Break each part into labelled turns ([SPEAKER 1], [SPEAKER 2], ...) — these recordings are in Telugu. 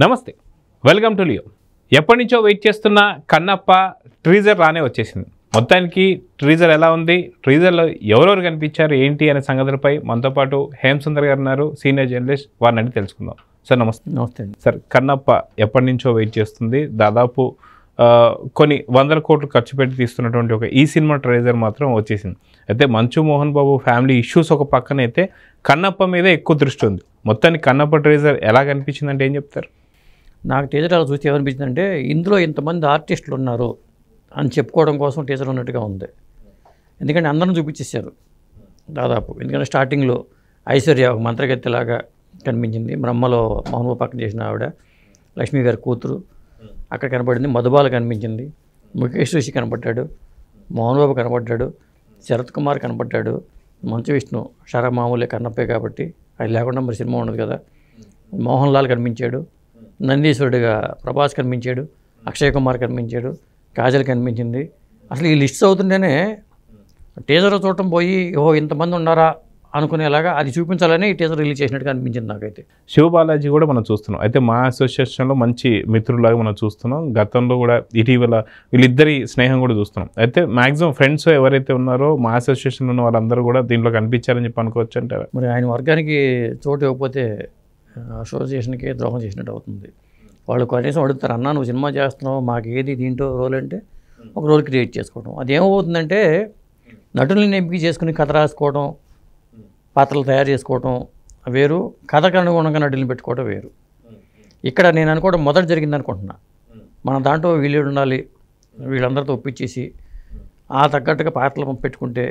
[SPEAKER 1] నమస్తే, వెల్కమ్ టు లియో. ఎప్పటి నుంచో వెయిట్ చేస్తున్న కన్నప్ప ట్రీజర్ రానే వచ్చేసింది. మొత్తానికి ట్రీజర్ ఎలా ఉంది, ట్రీజర్లో ఎవరెవరు కనిపించారు ఏంటి అనే సంగతులపై మనతో పాటు హేమసుందర్ గారు ఉన్నారు, సీనియర్ జర్నలిస్ట్. వారిని అడిగి తెలుసుకుందాం. సార్ నమస్తే.
[SPEAKER 2] నమస్తే అండి.
[SPEAKER 1] సార్, కన్నప్ప ఎప్పటి నుంచో వెయిట్ చేస్తుంది. దాదాపు కొన్ని వందల కోట్లు ఖర్చు పెట్టి తీస్తున్నటువంటి ఒక ఈ సినిమా ట్రైలర్ మాత్రం వచ్చేసింది. అయితే మంచు మోహన్ బాబు ఫ్యామిలీ ఇష్యూస్ ఒక పక్కన అయితే కన్నప్ప మీద ఎక్కువ దృష్టి ఉంది. మొత్తానికి కన్నప్ప ట్రైలర్ ఎలా కనిపించిందంటే ఏం చెప్తారు?
[SPEAKER 2] నాకు టీజర్ అలా చూస్తే ఏమనిపించిందంటే ఇందులో ఇంతమంది ఆర్టిస్టులు ఉన్నారు అని చెప్పుకోవడం కోసం టీజర్ ఉన్నట్టుగా ఉంది. ఎందుకంటే అందరం చూపించేశారు దాదాపు. ఎందుకంటే స్టార్టింగ్లో ఐశ్వర్య ఒక మంత్రగత్తెలాగా కనిపించింది. బ్రహ్మలో మోహన్ బాబు పక్కన చేసిన ఆవిడ లక్ష్మి గారి కూతురు అక్కడ కనపడింది. మధుబాల కనిపించింది, ముఖేష్ రిషి కనపడ్డాడు, మోహన్ బాబు కనపడ్డాడు, శరత్ కుమార్ కనపడ్డాడు, మంచు విష్ణు షరా మామూలే కన్నప్పే కాబట్టి అది లేకుండా మరి సినిమా ఉండదు కదా. మోహన్ లాల్ కనిపించాడు, నందీశ్వరుడిగా ప్రభాస్ కనిపించాడు, అక్షయ్ కుమార్ కనిపించాడు, కాజల్ కనిపించింది. అసలు ఈ లిస్ట్ అవుతుంటేనే టీజర్ చూడటం పోయి ఓహో ఇంతమంది ఉన్నారా అనుకునేలాగా అది చూపించాలని ఈ టీజర్ రిలీజ్ చేసినట్టుగా అనిపించింది నాకైతే.
[SPEAKER 1] శివబాలాజీ కూడా మనం చూస్తున్నాం. అయితే మా అసోసియేషన్లో మంచి మిత్రులాగా మనం చూస్తున్నాం. గతంలో కూడా ఇటీవల వీళ్ళిద్దరి స్నేహం కూడా చూస్తున్నాం. అయితే మ్యాక్సిమం ఫ్రెండ్స్ ఎవరైతే ఉన్నారో మా అసోసియేషన్లో ఉన్న వాళ్ళందరూ కూడా దీంట్లో కనిపించారని చెప్పి అనుకోవచ్చు అంటారా?
[SPEAKER 2] మరి ఆయన వర్గానికి చోటు ఇవ్వకపోతే అసోసియేషన్కి ద్రోహం చేసినట్టు అవుతుంది. వాళ్ళు కనీసం అడుగుతారు, అన్నా నువ్వు సినిమా చేస్తున్నావు, మాకు ఏది దీంట్లో రోల్ అంటే ఒక రోల్ క్రియేట్ చేసుకోవడం. అది ఏమవుతుందంటే నటుల్ని ఎంపిక చేసుకుని కథ రాసుకోవడం, పాత్రలు తయారు చేసుకోవడం వేరు, కథకు అనుగుణంగా నటుల్ని పెట్టుకోవడం వేరు. ఇక్కడ నేను అనుకోవడం మొదట జరిగింది అనుకుంటున్నా. మన దాంట్లో వీళ్ళు ఉండాలి, వీళ్ళందరితో ఒప్పించేసి ఆ తగ్గట్టుగా పాత్రలు పెట్టుకుంటే,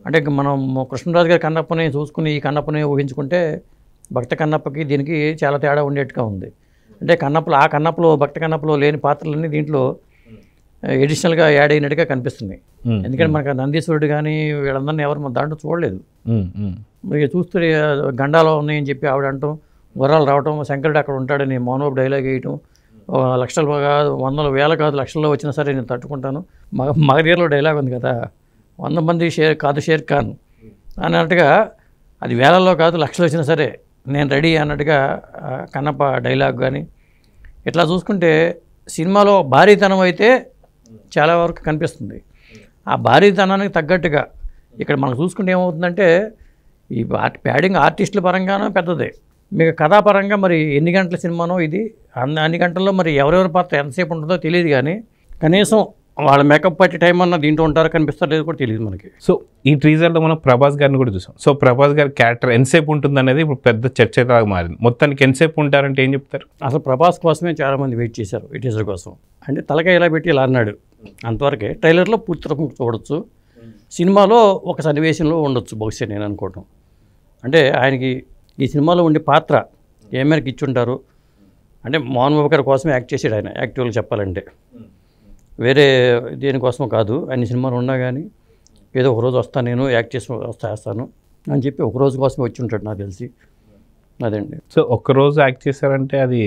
[SPEAKER 2] అంటే మనం కృష్ణరాజు గారి కన్నప్పని చూసుకుని ఈ కన్నప్పని ఊహించుకుంటే భక్త కన్నప్పకి దీనికి చాలా తేడా ఉండేట్టుగా ఉంది. అంటే కన్నప్పలో ఆ కన్నప్పలో భక్త కన్నప్పలో లేని పాత్రలన్నీ దీంట్లో ఎడిషనల్గా యాడ్ అయినట్టుగా కనిపిస్తుంది. ఎందుకంటే మనకు నందీశ్వరుడు కానీ వీళ్ళందరినీ ఎవరు మన దాంట్లో చూడలేదు. మీరు చూస్తే గండాలో ఉన్నాయని చెప్పి ఆవిడ అంటాం, గుర్రాలు రావటం, శంకరుడు అక్కడ ఉంటాడని మోహన్ బాబు డైలాగ్ వేయటం, లక్షలు కాదు వందల వేల కాదు లక్షల్లో వచ్చినా సరే నేను తట్టుకుంటాను. మగధీరలో డైలాగ్ ఉంది కదా, 100 మంది షేర్ ఖాన్ అన్నట్టుగా అది వేలల్లో కాదు లక్షలు వచ్చినా సరే నేను రెడీ అన్నట్టుగా కన్నప్ప డైలాగ్. కానీ ఇట్లా చూసుకుంటే సినిమాలో భారీతనం అయితే చాలా వరకు కనిపిస్తుంది. ఆ భారీతనానికి తగ్గట్టుగా ఇక్కడ మనం చూసుకుంటే ఏమవుతుందంటే ఈ ప్యాడింగ్ ఆర్టిస్టుల పరంగానూ పెద్దదే, మీకు కథాపరంగా మరి ఎన్ని గంటల సినిమానో ఇది, అన్ని గంటల్లో మరి ఎవరెవరి పాత్ర ఎంతసేపు ఉంటుందో తెలియదు. కానీ కనీసం వాళ్ళ మేకప్ పట్టి టైం అన్న దీంట్లో ఉంటారో కనిపిస్తారు లేదు కూడా తెలియదు మనకి.
[SPEAKER 1] సో ఈ ట్రీజర్లో మనం ప్రభాస్ గారిని కూడా చూసాం. సో ప్రభాస్ గారి క్యారెక్టర్ ఎంతసేపు ఉంటుంది అనేది ఇప్పుడు పెద్ద చర్చలాగా మారింది. మొత్తానికి ఎంతసేపు ఉంటారంటే ఏం చెప్తారు?
[SPEAKER 2] అసలు ప్రభాస్ కోసమే చాలామంది వెయిట్ చేశారు ఈ టీజర్ కోసం. అంటే తలకాయ ఇలా పెట్టి ఇలా అన్నాడు అంతవరకే. ట్రైలర్లో పూర్తి రకం చూడొచ్చు, సినిమాలో ఒక సన్నివేశంలో ఉండొచ్చు బహుశా నేను అనుకోవటం. అంటే ఆయనకి ఈ సినిమాలో ఉండే పాత్ర ఏ మేరకు ఇచ్చుంటారు అంటే మోహన్ బాబు గారి కోసమే యాక్ట్ చేసాడు ఆయన. యాక్టివ్గా చెప్పాలంటే వేరే దేనికోసం కాదు. అన్ని సినిమాలు ఉన్నా కానీ ఏదో ఒకరోజు వస్తాను నేను యాక్ట్ చేసి చేస్తాను అని చెప్పి ఒక రోజు కోసమే వచ్చి ఉంటాడు నాకు తెలిసి. అదండి.
[SPEAKER 1] సో ఒక్కరోజు యాక్ట్ చేశారంటే అది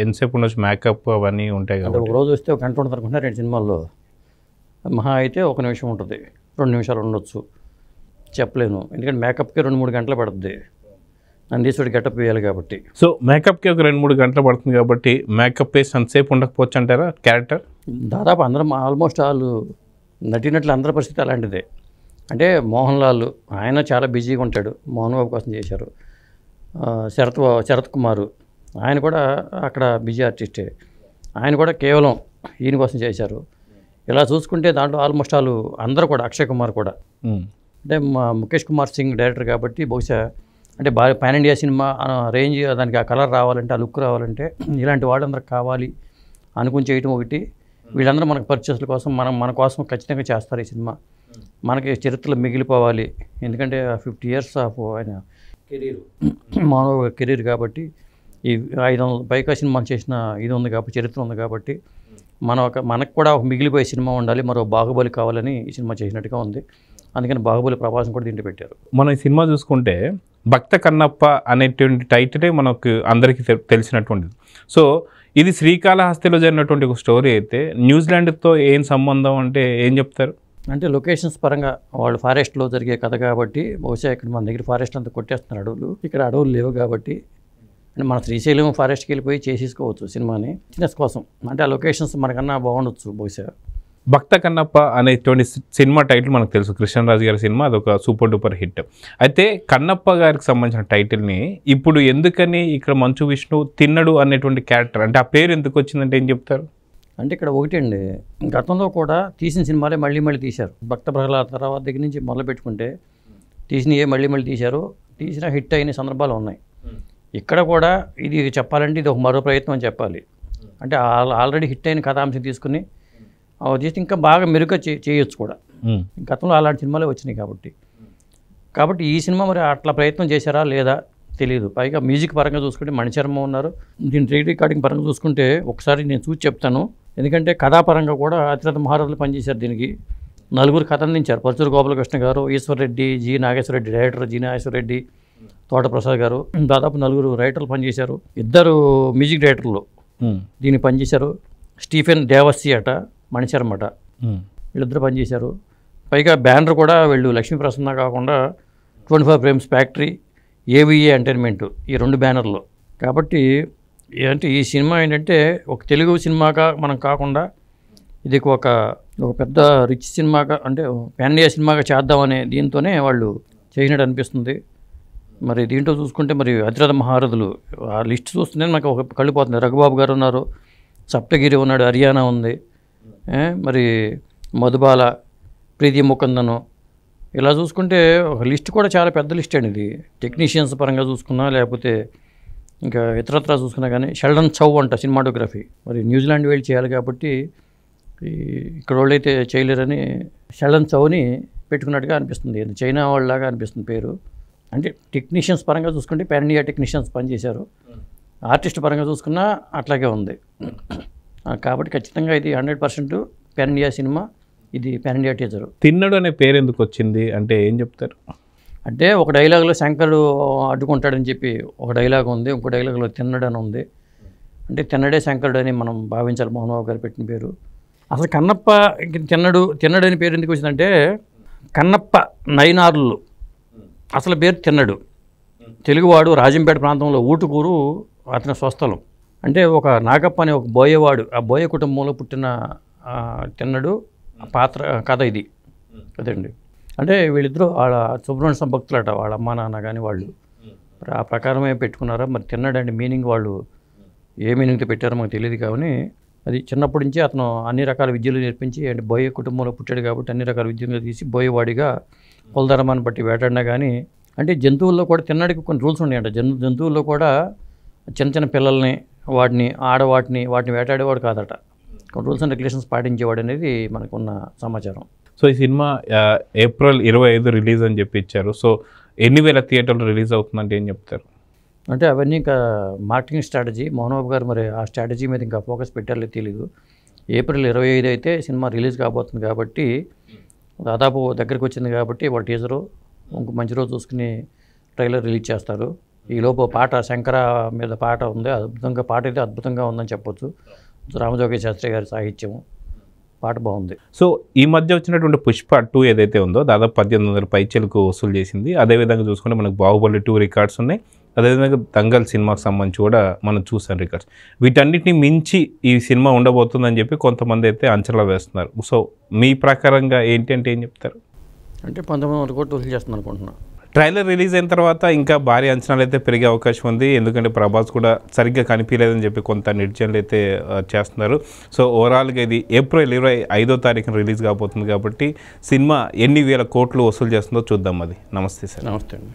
[SPEAKER 1] ఎంతసేపు ఉండొచ్చు? మేకప్ అవన్నీ ఉంటాయి
[SPEAKER 2] అంటే
[SPEAKER 1] కాబట్టి
[SPEAKER 2] ఒక రోజు వస్తే 1 గంట ఉంటుంది అనుకుంటున్నా. 2 సినిమాల్లో మహా అయితే 1 నిమిషం ఉంటుంది, 2 నిమిషాలు ఉండొచ్చు, చెప్పలేను. ఎందుకంటే మేకప్కి 2-3 గంటలు పడుతుంది, నందీశ్వరుడి గెటప్ వేయాలి కాబట్టి.
[SPEAKER 1] సో మేకప్కి ఒక 2-3 గంటలు పడుతుంది కాబట్టి మేకప్ వేసి అంతసేపు ఉండకపోవచ్చు అంటారా క్యారెక్టర్?
[SPEAKER 2] దాదాపు అందరం ఆల్మోస్ట్ వాళ్ళు నటినట్లు అందరి పరిస్థితి అలాంటిదే. అంటే మోహన్ లాల్ ఆయన చాలా బిజీగా ఉంటాడు, మోహన్ బాబు కోసం చేశారు. శరత్ కుమార్ ఆయన కూడా అక్కడ బిజీ ఆర్టిస్టే, ఆయన కూడా కేవలం ఈయన కోసం చేశారు. ఇలా చూసుకుంటే దాంట్లో ఆల్మోస్ట్ వాళ్ళు అందరూ కూడా, అక్షయ్ కుమార్ కూడా, అంటే ముఖేష్ కుమార్ సింగ్ డైరెక్టర్ కాబట్టి బహుశా అంటే బాగా పాన్ ఇండియా సినిమా రేంజ్, దానికి ఆ కలర్ రావాలంటే, ఆ లుక్ రావాలంటే ఇలాంటి వాళ్ళందరూ కావాలి అనుకుని చేయటం ఒకటి. వీళ్ళందరూ మనకు పర్చేస్ల కోసం మన కోసం ఖచ్చితంగా చేస్తారు ఈ సినిమా, మనకి చరిత్రలో మిగిలిపోవాలి. ఎందుకంటే 50 years ఆఫ్ ఆయన కెరీర్, మానవ కెరీర్ కాబట్టి ఈ 500 పైగా సినిమాలు చేసిన ఇది ఉంది కాబట్టి, చరిత్ర ఉంది కాబట్టి మనకు కూడా ఒక మిగిలిపోయే సినిమా ఉండాలి, మరో బాహుబలి కావాలని ఈ సినిమా చేసినట్టుగా ఉంది. అందుకని బాహుబలి ప్రభాసం కూడా దీంట్లో పెట్టారు.
[SPEAKER 1] మనం ఈ సినిమా చూసుకుంటే భక్త కన్నప్ప అనేటువంటి టైటిలే మనకు అందరికీ తెలిసినటువంటిది. సో ఇది శ్రీకాళహస్తిలో జరిగినటువంటి ఒక స్టోరీ అయితే న్యూజిలాండ్తో ఏం సంబంధం అంటే ఏం చెప్తారు?
[SPEAKER 2] అంటే లొకేషన్స్ పరంగా వాళ్ళు ఫారెస్ట్లో జరిగే కథ కాబట్టి బహుశా ఇక్కడ మన దగ్గర ఫారెస్ట్ అంతా కొట్టేస్తున్నారు అడవులు, ఇక్కడ అడవులు లేవు కాబట్టి అంటే మన శ్రీశైలం ఫారెస్ట్కి వెళ్ళిపోయి చేసేసుకోవచ్చు సినిమాని బిజినెస్ కోసం. అంటే ఆ లొకేషన్స్ మనకన్నా బాగుండొచ్చు బహుశా.
[SPEAKER 1] భక్త కన్నప్ప అనేటువంటి సినిమా టైటిల్ మనకు తెలుసు, కృష్ణరాజు గారి సినిమా, అదొక సూపర్ డూపర్ హిట్. అయితే కన్నప్ప గారికి సంబంధించిన టైటిల్ని ఇప్పుడు ఎందుకని ఇక్కడ మంచు విష్ణు తిన్నడు అనేటువంటి క్యారెక్టర్, అంటే ఆ పేరు ఎందుకు వచ్చిందంటే ఏం చెప్తారు?
[SPEAKER 2] అంటే ఇక్కడ ఒకటి అండి, గతంలో కూడా తీసిన సినిమాలే మళ్ళీ మళ్ళీ తీశారు. భక్త ప్రహ్లాద తర్వాత దగ్గర నుంచి మొదలు పెట్టుకుంటే తీసినవే మళ్ళీ మళ్ళీ తీశారు, తీసిన హిట్ అయిన సందర్భాలు ఉన్నాయి. ఇక్కడ కూడా ఇది చెప్పాలంటే ఇది ఒక మరో ప్రయత్నం అని చెప్పాలి. అంటే ఆల్రెడీ హిట్ అయిన కథాంశం తీసుకుని చేసి ఇంకా బాగా మెరుగ్గా చేయొచ్చు కూడా. గతంలో అలాంటి సినిమాలే వచ్చినాయి కాబట్టి ఈ సినిమా మరి అట్లా ప్రయత్నం చేశారా లేదా తెలియదు. పైగా మ్యూజిక్ పరంగా చూసుకుంటే మణిశర్మ ఉన్నారు, దీని రికార్డింగ్ పరంగా చూసుకుంటే ఒకసారి నేను చూసి చెప్తాను. ఎందుకంటే కథాపరంగా కూడా అతిరథ మహారాజులు పనిచేశారు దీనికి. 4 కథ అందించారు. పరుచూరు గోపాలకృష్ణ గారు, ఈశ్వర్రెడ్డి, జి నాగేశ్వరరెడ్డి డైరెక్టర్, జి నాగేశ్వరరెడ్డి, తోటప్రసాద్ గారు, దాదాపు 4 రైటర్లు పనిచేశారు. 2 మ్యూజిక్ డైరెక్టర్లు దీన్ని పనిచేశారు. స్టీఫెన్ దేవస్సి అట, మణిశర్మ అట, వీళ్ళిద్దరు పనిచేశారు. పైగా బ్యానర్ కూడా వీళ్ళు లక్ష్మీ ప్రసన్న కాకుండా 24 ఫ్రేమ్స్ ఫ్యాక్టరీ, ఏవిఏ ఎంటర్టైన్మెంట్, ఈ 2 బ్యానర్లు. కాబట్టి అంటే ఈ సినిమా ఏంటంటే ఒక తెలుగు సినిమాగా మనం కాకుండా ఇది ఒక పెద్ద రిచ్ సినిమాగా, అంటే పాన్ ఇండియా సినిమాగా చేద్దామనే దీంతోనే వాళ్ళు చేసినట్టు అనిపిస్తుంది. మరి దీంట్లో చూసుకుంటే మరి అతిరథ మహారథులు ఆ లిస్ట్ చూస్తూనే నాకు ఒక కళ్ళిపోతుంది. రఘుబాబు గారు ఉన్నారు, సప్తగిరి ఉన్నాడు, హర్యానా ఉంది, మరి మధుబాల, ప్రీతి ముకుందను, ఇలా చూసుకుంటే ఒక లిస్ట్ కూడా చాలా పెద్ద లిస్ట్ అండి ఇది. టెక్నీషియన్స్ పరంగా చూసుకున్నా లేకపోతే ఇంకా ఇతరత్రా చూసుకున్నా కానీ. షెల్డన్ చౌ అంట సినిమాటోగ్రఫీ, మరి న్యూజిలాండ్ వెళ్ళి చేయాలి కాబట్టి ఇక్కడ వాళ్ళైతే చేయలేరని షెల్డన్ చౌని పెట్టుకున్నట్టుగా అనిపిస్తుంది. చైనా వాళ్ళలాగా అనిపిస్తుంది పేరు. అంటే టెక్నీషియన్స్ పరంగా చూసుకుంటే పాన్ ఇండియా టెక్నీషియన్స్ పనిచేశారు. ఆర్టిస్ట్ పరంగా చూసుకున్నా అట్లాగే ఉంది. కాబట్టి ఖచ్చితంగా ఇది 100% పాన్ ఇండియా సినిమా, ఇది పాన్ ఇండియా టీజరు.
[SPEAKER 1] తిన్నడు అనే పేరు ఎందుకు వచ్చింది అంటే ఏం చెప్తారు?
[SPEAKER 2] అంటే ఒక డైలాగ్లో శంకరుడు అడ్డుకుంటాడని చెప్పి ఒక డైలాగ్ ఉంది, ఇంకో డైలాగ్లో తిన్నడు అని ఉంది. అంటే తిన్నడే శంకరుడు అని మనం భావించాలి. మోహన్ బాబు గారు పెట్టిన పేరు. అసలు కన్నప్ప తిన్నడు అని పేరు ఎందుకు వచ్చిందంటే కన్నప్ప నైనార్లు అసలు పేరు తిన్నడు. తెలుగువాడు, రాజంపేట ప్రాంతంలో ఊటుకూరు అతని స్వస్థలం. అంటే ఒక నాగప్ప అనే ఒక బోయవాడు, ఆ బోయ కుటుంబంలో పుట్టిన తిన్నడు పాత్ర కథ ఇది కదండి. అంటే వీళ్ళిద్దరూ వాళ్ళ సుబ్రహ్మణ్య సంభక్తులట, వాళ్ళ అమ్మా నాన్న కానీ వాళ్ళు ఆ ప్రకారమే పెట్టుకున్నారా మరి. తిన్నడండి మీనింగ్ వాళ్ళు ఏ మీనింగ్తో పెట్టారో మాకు తెలియదు. కానీ అది చిన్నప్పటి నుంచి అతను అన్ని రకాల విద్యలు నేర్పించి, అంటే బోయ కుటుంబంలో పుట్టాడు కాబట్టి అన్ని రకాల విద్యలు తీసి బోయవాడిగా కులధర్మాన్ని బట్టి వేటాడినా కానీ. అంటే జంతువుల్లో కూడా తిన్నడికి కొన్ని రూల్స్ ఉన్నాయంట. జంతువుల్లో కూడా చిన్న చిన్న పిల్లల్ని వాటిని వేటాడేవాడు కాదట. కొన్ని రూల్స్ అండ్ రెగ్యులేషన్స్ పాటించేవాడు అనేది మనకున్న సమాచారం.
[SPEAKER 1] సో ఈ సినిమా ఏప్రిల్ 25 రిలీజ్ అని చెప్పి ఇచ్చారు. సో ఎన్ని వేల థియేటర్లు రిలీజ్ అవుతుందంటే ఏం చెప్తారు?
[SPEAKER 2] అంటే అవన్నీ ఇంకా మార్కెటింగ్ స్ట్రాటజీ. మోహన్ బాబు గారు మరి ఆ స్ట్రాటజీ మీద ఇంకా ఫోకస్ పెట్టారో తెలీదు. ఏప్రిల్ 25 అయితే సినిమా రిలీజ్ కాబోతుంది కాబట్టి దాదాపు దగ్గరికి వచ్చింది కాబట్టి వాళ్ళ టీజరు ఇంకో మంచి రోజు చూసుకుని ట్రైలర్ రిలీజ్ చేస్తారు. ఈలోపు పాట శంకర మీద పాట ఉంది, అద్భుతంగా పాట అయితే అద్భుతంగా ఉందని చెప్పొచ్చు. రామజోగి శాస్త్రి గారి సాహిత్యము, పాట బాగుంది.
[SPEAKER 1] సో ఈ మధ్య వచ్చినటువంటి పుష్ప 2 ఏదైతే ఉందో దాదాపు 1800 పైచలకు వసూలు చేసింది. అదేవిధంగా చూసుకుంటే మనకు బాహుబలి 2 రికార్డ్స్ ఉన్నాయి. అదేవిధంగా దంగల్ సినిమాకి సంబంధించి కూడా మనం చూసాం రికార్డ్స్. వీటన్నిటిని మించి ఈ సినిమా ఉండబోతుందని చెప్పి కొంతమంది అయితే అంచనా వేస్తున్నారు. సో మీ ప్రకారంగా ఏంటి అంటే ఏం చెప్తారు?
[SPEAKER 2] అంటే 1900 కోట్లు వసూలు చేస్తుంది అనుకుంటున్నా.
[SPEAKER 1] ట్రైలర్ రిలీజ్ అయిన తర్వాత ఇంకా భారీ అంచనాలు అయితే పెరిగే అవకాశం ఉంది. ఎందుకంటే ప్రభాస్ కూడా సరిగ్గా కనిపించలేదని చెప్పి కొంత నిర్జనలు అయితే చేస్తున్నారు. సో ఓవరాల్గా ఇది ఏప్రిల్ 25వ తారీఖున రిలీజ్ కాబోతుంది కాబట్టి సినిమా ఎన్ని వేల కోట్లు వసూలు చేస్తుందో చూద్దాం. అది నమస్తే సార్.
[SPEAKER 2] నమస్తే అండి.